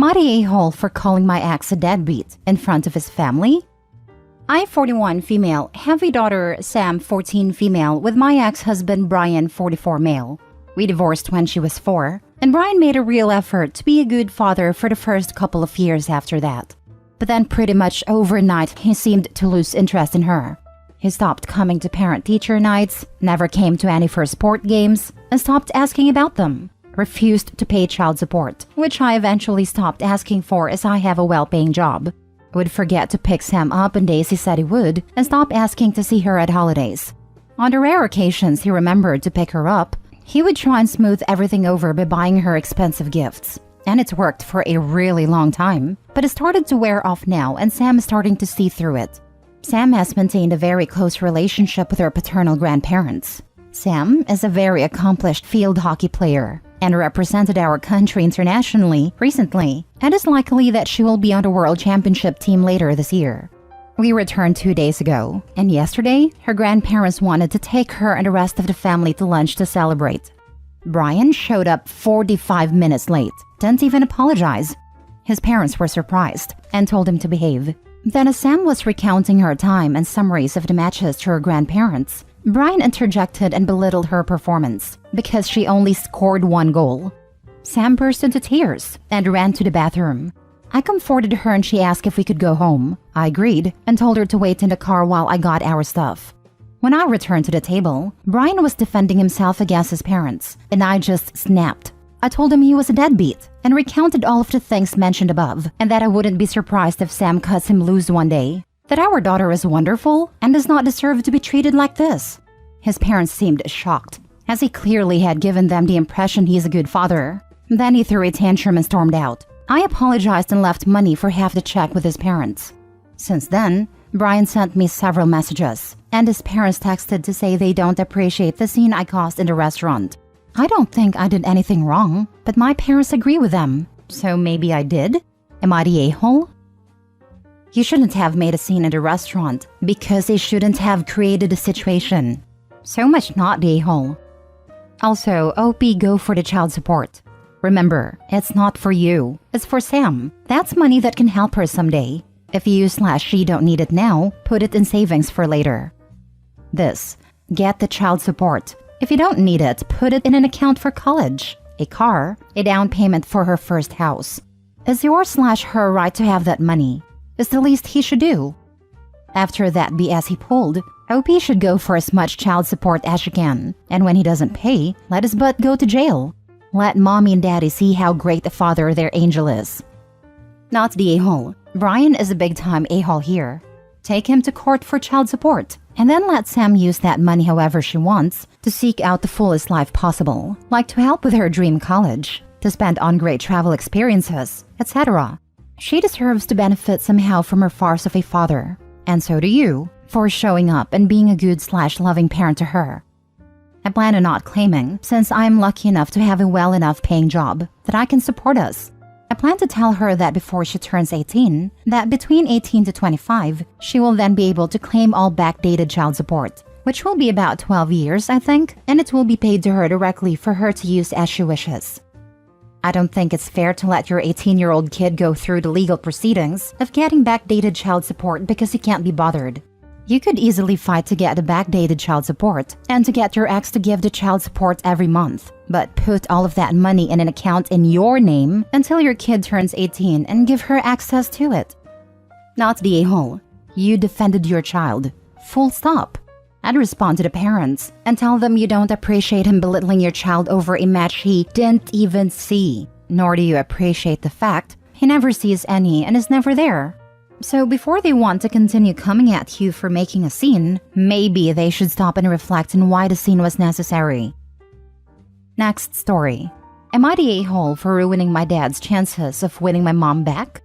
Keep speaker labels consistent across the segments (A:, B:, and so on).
A: Am I the a-hole for calling my ex a deadbeat in front of his family? I, 41 female, have a daughter, Sam, 14 female, with my ex-husband, Brian, 44 male. We divorced when she was 4, and Brian made a real effort to be a good father for the first couple of years after that. But then pretty much overnight, he seemed to lose interest in her. He stopped coming to parent-teacher nights, never came to any of her sport games, and stopped asking about them. Refused to pay child support, which I eventually stopped asking for as I have a well-paying job. Would forget to pick Sam up on days he said he would, and stop asking to see her at holidays. On the rare occasions he remembered to pick her up, he would try and smooth everything over by buying her expensive gifts. And it's worked for a really long time, but it started to wear off now and Sam is starting to see through it. Sam has maintained a very close relationship with her paternal grandparents. Sam is a very accomplished field hockey player and represented our country internationally recently, and it's likely that she will be on the World Championship team later this year. We returned 2 days ago, and yesterday, her grandparents wanted to take her and the rest of the family to lunch to celebrate. Brian showed up 45 minutes late, didn't even apologize. His parents were surprised and told him to behave. Then as Sam was recounting her time and summaries of the matches to her grandparents, Brian interjected and belittled her performance because she only scored 1 goal. Sam burst into tears and ran to the bathroom. I comforted her and she asked if we could go home. I agreed and told her to wait in the car while I got our stuff. When I returned to the table, Brian was defending himself against his parents, and I just snapped. I told him he was a deadbeat and recounted all of the things mentioned above, and that I wouldn't be surprised if Sam cuts him loose one day. That our daughter is wonderful and does not deserve to be treated like this. His parents seemed shocked, as he clearly had given them the impression he's a good father. Then he threw a tantrum and stormed out. I apologized and left money for half the check with his parents. Since then, Brian sent me several messages, and his parents texted to say they don't appreciate the scene I caused in the restaurant. I don't think I did anything wrong, but my parents agree with them. So maybe I did? Am I the a-hole? You shouldn't have made a scene in the restaurant because they shouldn't have created a situation. So much not the a-hole. Also, OP, go for the child support. Remember, it's not for you, it's for Sam. That's money that can help her someday. If you/she don't need it now, put it in savings for later. This, get the child support. If you don't need it, put it in an account for college, a car, a down payment for her first house. It's your/her right to have that money. It's the least he should do. After that BS he pulled, OP should go for as much child support as she can, and when he doesn't pay, let his butt go to jail. Let mommy and daddy see how great a father their angel is. Not the a-hole. Brian is a big-time a-hole here. Take him to court for child support, and then let Sam use that money however she wants to seek out the fullest life possible, like to help with her dream college, to spend on great travel experiences, etc. She deserves to benefit somehow from her farce of a father, and so do you, for showing up and being a good/loving parent to her. I plan on not claiming, since I am lucky enough to have a well enough paying job that I can support us. I plan to tell her that before she turns 18, that between 18 to 25, she will then be able to claim all backdated child support, which will be about 12 years, I think, and it will be paid to her directly for her to use as she wishes. I don't think it's fair to let your 18-year-old kid go through the legal proceedings of getting backdated child support because he can't be bothered. You could easily fight to get the backdated child support and to get your ex to give the child support every month, but put all of that money in an account in your name until your kid turns 18 and give her access to it. Not the a-hole. You defended your child. Full stop. I'd respond to the parents and tell them you don't appreciate him belittling your child over a match he didn't even see, nor do you appreciate the fact he never sees any and is never there. So before they want to continue coming at you for making a scene, maybe they should stop and reflect on why the scene was necessary. Next story. Am I the a-hole for ruining my dad's chances of winning my mom back?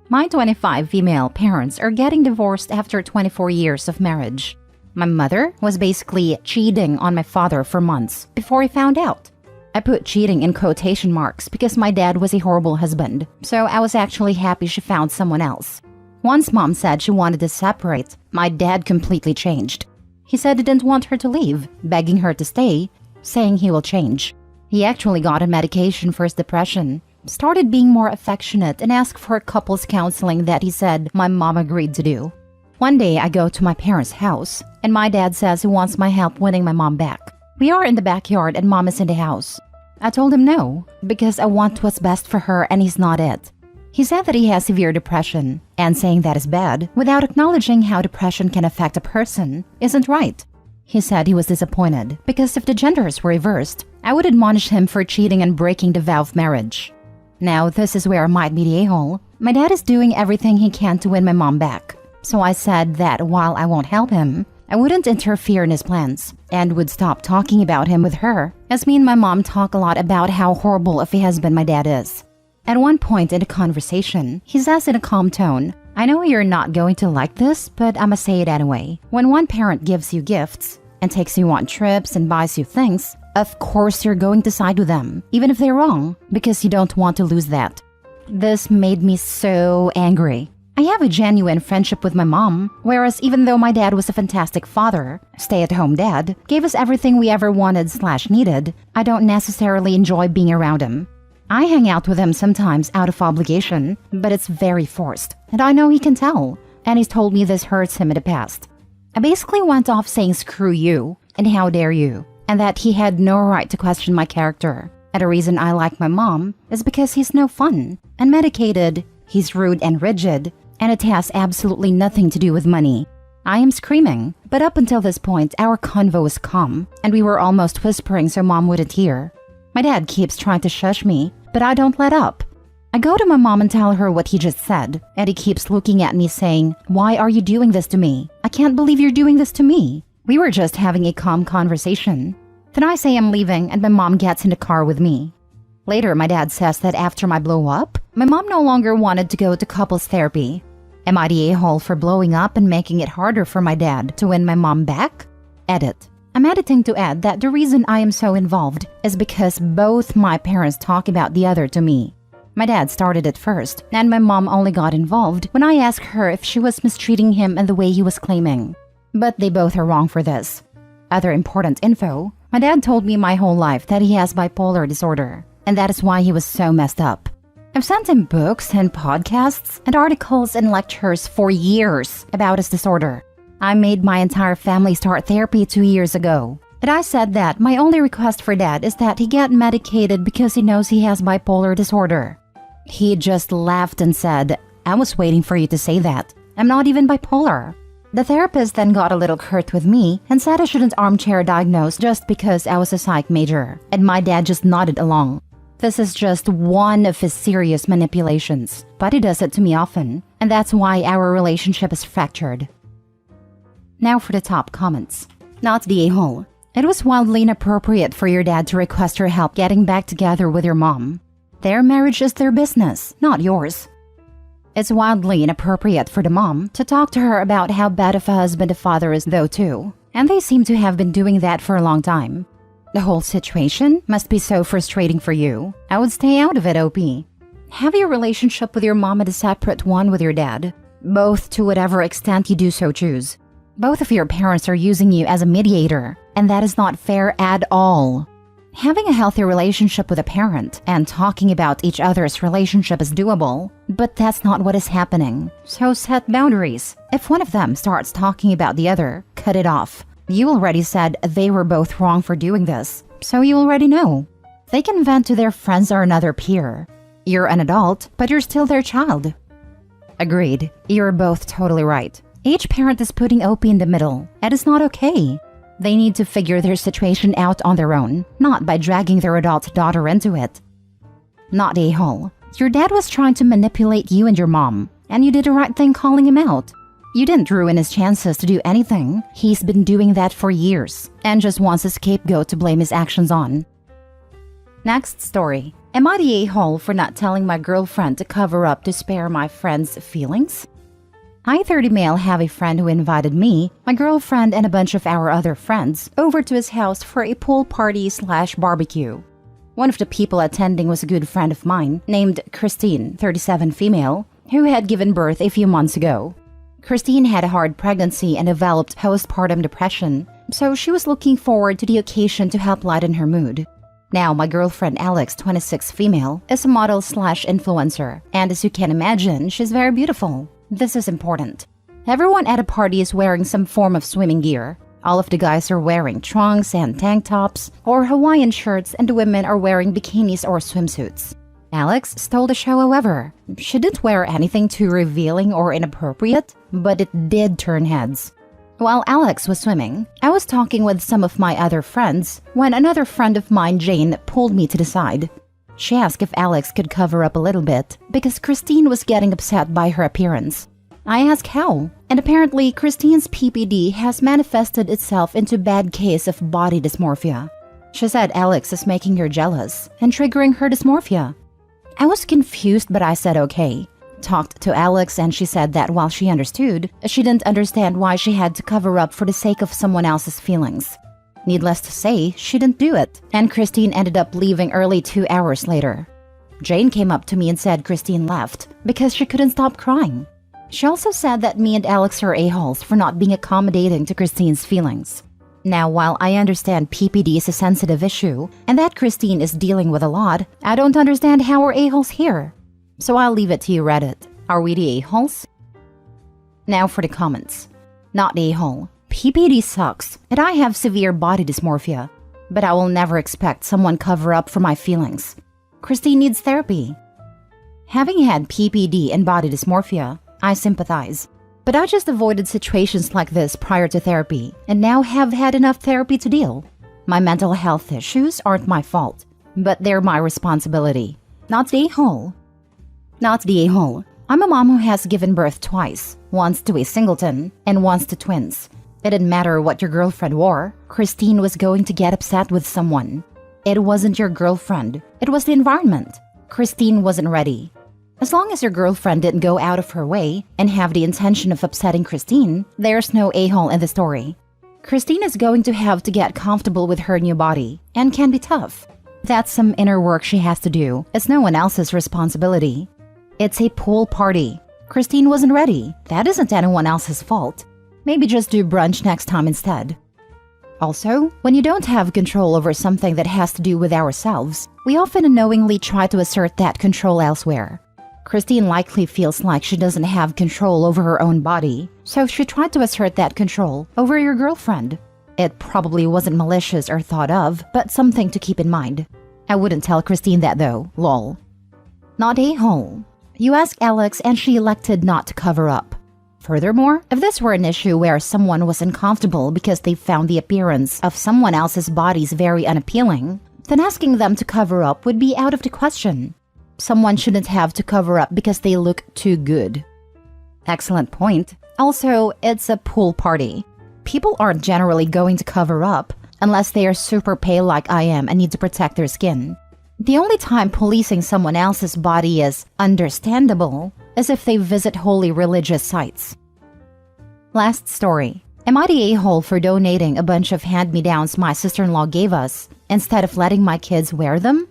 A: My 25 female parents are getting divorced after 24 years of marriage. My mother was basically cheating on my father for months before he found out. I put cheating in quotation marks because my dad was a horrible husband, so I was actually happy she found someone else. Once mom said she wanted to separate, my dad completely changed. He said he didn't want her to leave, begging her to stay, saying he will change. He actually got on medication for his depression, started being more affectionate, and asked for couples counseling that he said my mom agreed to do. One day, I go to my parents' house, and my dad says he wants my help winning my mom back. We are in the backyard and mom is in the house. I told him no, because I want what's best for her and he's not it. He said that he has severe depression, and saying that is bad, without acknowledging how depression can affect a person, isn't right. He said he was disappointed, because if the genders were reversed, I would admonish him for cheating and breaking the vow of marriage. Now, this is where I might be the a-hole. My dad is doing everything he can to win my mom back. So I said that while I won't help him, I wouldn't interfere in his plans, and would stop talking about him with her, as me and my mom talk a lot about how horrible of a husband my dad is. At one point in the conversation, he says in a calm tone, "I know you're not going to like this, but I'ma say it anyway. When one parent gives you gifts, and takes you on trips and buys you things, of course you're going to side with them, even if they're wrong, because you don't want to lose that." This made me so angry. I have a genuine friendship with my mom, whereas even though my dad was a fantastic father, stay-at-home dad, gave us everything we ever wanted/needed, I don't necessarily enjoy being around him. I hang out with him sometimes out of obligation, but it's very forced, and I know he can tell, and he's told me this hurts him in the past. I basically went off saying screw you, and how dare you, and that he had no right to question my character. And the reason I like my mom is because he's no fun, unmedicated, he's rude and rigid, and it has absolutely nothing to do with money. I am screaming, but up until this point, our convo was calm, and we were almost whispering so mom wouldn't hear. My dad keeps trying to shush me, but I don't let up. I go to my mom and tell her what he just said, and he keeps looking at me saying, "Why are you doing this to me? I can't believe you're doing this to me." We were just having a calm conversation. Then I say I'm leaving, and my mom gets in the car with me. Later, my dad says that after my blow up, my mom no longer wanted to go to couples therapy. Am I the a-hole for blowing up and making it harder for my dad to win my mom back? Edit. I'm editing to add that the reason I am so involved is because both my parents talk about the other to me. My dad started it first, and my mom only got involved when I asked her if she was mistreating him in the way he was claiming. But they both are wrong for this. Other important info, my dad told me my whole life that he has bipolar disorder, and that is why he was so messed up. I've sent him books and podcasts and articles and lectures for years about his disorder. I made my entire family start therapy 2 years ago. And I said that my only request for dad is that he get medicated because he knows he has bipolar disorder. He just laughed and said, "I was waiting for you to say that. I'm not even bipolar." The therapist then got a little curt with me and said I shouldn't armchair diagnose just because I was a psych major, and my dad just nodded along. This is just one of his serious manipulations, but he does it to me often, and that's why our relationship is fractured. Now for the top comments. Not the a-hole. It was wildly inappropriate for your dad to request your help getting back together with your mom. Their marriage is their business, not yours. It's wildly inappropriate for the mom to talk to her about how bad of a husband the father is though too, and they seem to have been doing that for a long time. The whole situation must be so frustrating for you. I would stay out of it, OP. Have your relationship with your mom and a separate one with your dad, both to whatever extent you do so choose. Both of your parents are using you as a mediator, and that is not fair at all. Having a healthy relationship with a parent and talking about each other's relationship is doable, but that's not what is happening. So set boundaries. If one of them starts talking about the other, cut it off. You already said they were both wrong for doing this, so you already know. They can vent to their friends or another peer. You're an adult, but you're still their child. Agreed. You're both totally right. Each parent is putting OP in the middle, and it's not okay. They need to figure their situation out on their own, not by dragging their adult daughter into it. Not a-hole. Your dad was trying to manipulate you and your mom, and you did the right thing calling him out. You didn't ruin his chances to do anything. He's been doing that for years, and just wants a scapegoat to blame his actions on. Next story. Am I the a-hole for not telling my girlfriend to cover up to spare my friend's feelings? I, 30 male, have a friend who invited me, my girlfriend, and a bunch of our other friends over to his house for a pool party/barbecue. One of the people attending was a good friend of mine named Christine, 37 female, who had given birth a few months ago. Christine had a hard pregnancy and developed postpartum depression, so she was looking forward to the occasion to help lighten her mood. Now, my girlfriend Alex, 26 female, is a model/influencer, and as you can imagine, she's very beautiful. This is important. Everyone at a party is wearing some form of swimming gear. All of the guys are wearing trunks and tank tops or Hawaiian shirts, and the women are wearing bikinis or swimsuits. Alex stole the show, however. She didn't wear anything too revealing or inappropriate, but it did turn heads. While Alex was swimming, I was talking with some of my other friends when another friend of mine, Jane, pulled me to the side. She asked if Alex could cover up a little bit because Christine was getting upset by her appearance. I asked how, and apparently Christine's PPD has manifested itself into a bad case of body dysmorphia. She said Alex is making her jealous and triggering her dysmorphia. I was confused, but I said okay. Talked to Alex and she said that while she understood, she didn't understand why she had to cover up for the sake of someone else's feelings. Needless to say, she didn't do it, and Christine ended up leaving early 2 hours later. Jane came up to me and said Christine left because she couldn't stop crying. She also said that me and Alex are a-holes for not being accommodating to Christine's feelings. Now, while I understand PPD is a sensitive issue and that Christine is dealing with a lot, I don't understand how we're a-holes here. So I'll leave it to you, Reddit. Are we the a-holes? Now for the comments. Not a-hole. PPD sucks, and I have severe body dysmorphia. But I will never expect someone cover up for my feelings. Christine needs therapy. Having had PPD and body dysmorphia, I sympathize. But I just avoided situations like this prior to therapy, and now have had enough therapy to deal. My mental health issues aren't my fault, but they're my responsibility. Not the a-hole. Not the a-hole. I'm a mom who has given birth twice, once to a singleton and once to twins. It didn't matter what your girlfriend wore, Christine was going to get upset with someone. It wasn't your girlfriend, it was the environment. Christine wasn't ready. As long as your girlfriend didn't go out of her way and have the intention of upsetting Christine, there's no a-hole in the story. Christine is going to have to get comfortable with her new body and can be tough. That's some inner work she has to do. It's no one else's responsibility. It's a pool party. Christine wasn't ready. That isn't anyone else's fault. Maybe just do brunch next time instead. Also, when you don't have control over something that has to do with ourselves, we often unknowingly try to assert that control elsewhere. Christine likely feels like she doesn't have control over her own body, so she tried to assert that control over your girlfriend. It probably wasn't malicious or thought of, but something to keep in mind. I wouldn't tell Christine that though, lol. Not a-hole. You asked Alex and she elected not to cover up. Furthermore, if this were an issue where someone was uncomfortable because they found the appearance of someone else's bodies very unappealing, then asking them to cover up would be out of the question. Someone shouldn't have to cover up because they look too good. Excellent point. Also, it's a pool party. People aren't generally going to cover up unless they are super pale like I am and need to protect their skin. The only time policing someone else's body is understandable is if they visit holy religious sites. Last story. Am I the a-hole for donating a bunch of hand-me-downs my sister-in-law gave us instead of letting my kids wear them?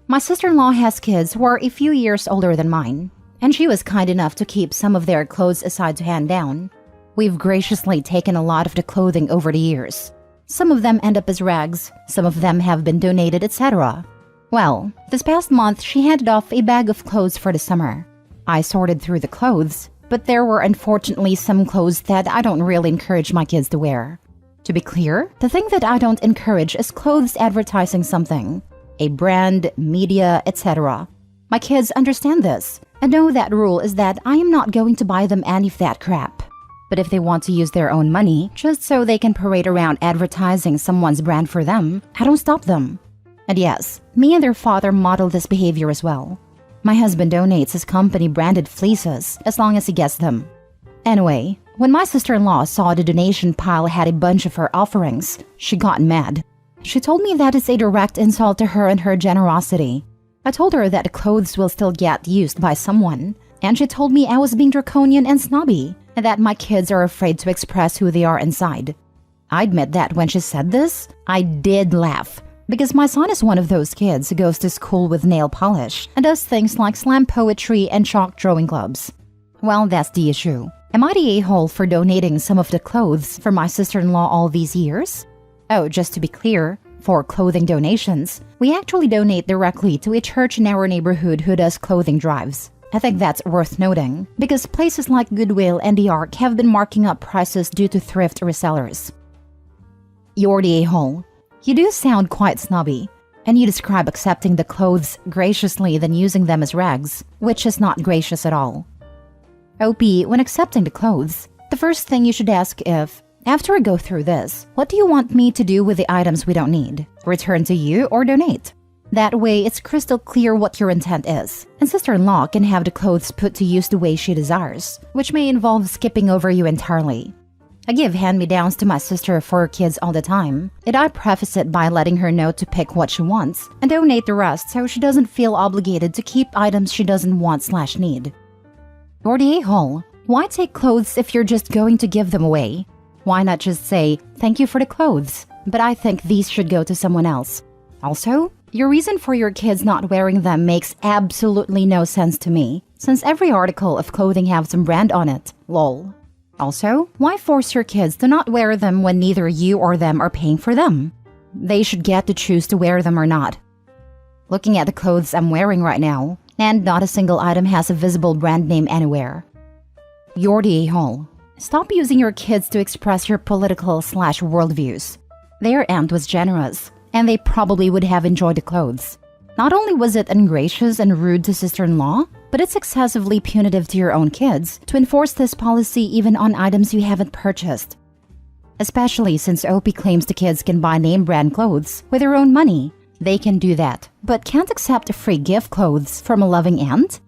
A: My sister-in-law has kids who are a few years older than mine, and she was kind enough to keep some of their clothes aside to hand down. We've graciously taken a lot of the clothing over the years. Some of them end up as rags, some of them have been donated, etc. Well, this past month she handed off a bag of clothes for the summer. I sorted through the clothes, but there were unfortunately some clothes that I don't really encourage my kids to wear. To be clear, the thing that I don't encourage is clothes advertising something, a brand, media, etc. My kids understand this and know that rule is that I am not going to buy them any of that crap. But if they want to use their own money just so they can parade around advertising someone's brand for them, I don't stop them. And yes, me and their father model this behavior as well. My husband donates his company branded fleeces as long as he gets them. Anyway, when my sister-in-law saw the donation pile had a bunch of her offerings, she got mad. She told me that it's a direct insult to her and her generosity. I told her that the clothes will still get used by someone, and she told me I was being draconian and snobby, and that my kids are afraid to express who they are inside. I admit that when she said this, I did laugh. Because my son is one of those kids who goes to school with nail polish and does things like slam poetry and chalk drawing clubs. Well, that's the issue. Am I the a-hole for donating some of the clothes for my sister-in-law all these years? Oh, just to be clear, For clothing donations, we actually donate directly to a church in our neighborhood who does clothing drives. I think that's worth noting, because places like Goodwill and the Ark have been marking up prices due to thrift resellers. You're the a-hole. You do sound quite snobby, and you describe accepting the clothes graciously than using them as rags, which is not gracious at all. OP, when accepting the clothes, the first thing you should ask if, after I go through this, what do you want me to do with the items we don't need? Return to you or donate? That way, it's crystal clear what your intent is, and sister-in-law can have the clothes put to use the way she desires, which may involve skipping over you entirely. I give hand-me-downs to my sister for her kids all the time, and I preface it by letting her know to pick what she wants and donate the rest so she doesn't feel obligated to keep items she doesn't want/need. You're the a-hole. Why take clothes if you're just going to give them away? Why not just say, thank you for the clothes, but I think these should go to someone else? Also, your reason for your kids not wearing them makes absolutely no sense to me, since every article of clothing has some brand on it, lol. Also, why force your kids to not wear them when neither you or them are paying for them? They should get to choose to wear them or not. Looking at the clothes I'm wearing right now, and not a single item has a visible brand name anywhere. You're the a-hole. Stop using your kids to express your political/worldviews. Their aunt was generous, and they probably would have enjoyed the clothes. Not only was it ungracious and rude to sister-in-law, but it's excessively punitive to your own kids to enforce this policy even on items you haven't purchased. Especially since OP claims the kids can buy name-brand clothes with their own money. They can do that, but can't accept free gift clothes from a loving aunt?